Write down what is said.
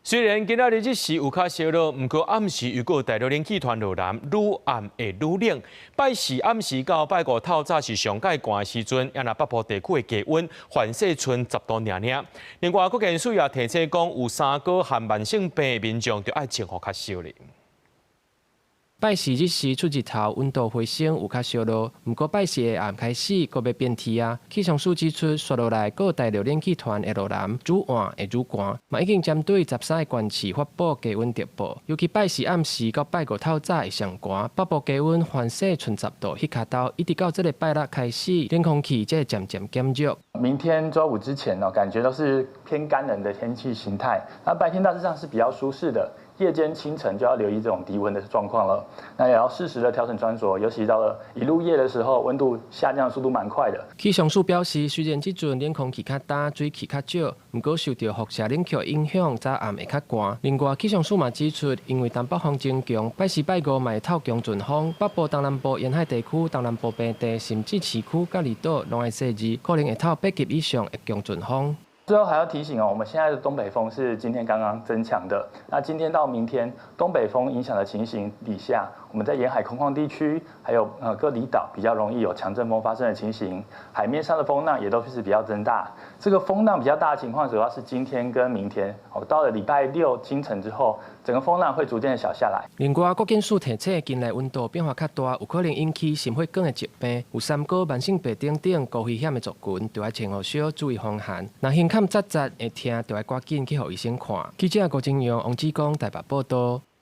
雖然今仔日日時有較燒熱，不過暗時又有大熱冷氣團落南，愈暗會愈冷。拜四暗時到拜五透早是上界寒的時陣，也那北部地區的低溫環勢剩10度爾爾。另外，國健署也提醒講，有三高和慢性病的民眾就愛穿好較燒咧。拜四日時出日頭溫度回升，有較燒熱，不過拜四的暗開始，閣要變天啊。氣象署指出，雪落來各大熱冷氣團會落南，愈晚會愈寒，嘛已經針對13個縣市發布低溫特報，尤其拜四暗時到拜五透早會上寒，北部低溫環勢剩10度，迄卡到一直到這個拜六開始，冷空氣才會漸漸減弱。明天週五之前呢，感覺都是偏乾冷的天氣形態，那白天大致上是比較舒適的。夜間清晨就要留意這種低溫的狀況了，那也要適時的調整穿着，尤其到了一入夜的時候，溫度下降的速度蠻快的。氣象署表示，雖然這陣冷空氣較大，水汽較少，不過受到輻射冷卻影響，早暗會較寒。另外，氣象署嘛指出，因為東北風增強，拜四拜五嘛會透強陣風，北部、東南部沿海地區、東南部平地，甚至市區、甲離島，攏會細緻，可能會透8級以上的強陣風。最後還要提醒哦，我們現在的東北風是今天剛剛增強的。那今天到明天，東北風影響的情形底下，我們在沿海空曠地區，還有各離島比較容易有強陣風發生的情形。海面上的風浪也都是比較增大。這個風浪比較大的情況，主要是今天跟明天。到了禮拜六清晨之後，整個風浪會逐漸的小下來。另外，國健署提醒，近來溫度變化較大，有可能引起心血管的疾病，有三高、慢性病等高危險的族群，就要穿好小，注意風寒。那胸坎扎扎會痛，就要趕緊去給醫生看。記者郭金陽、王志剛台北報道。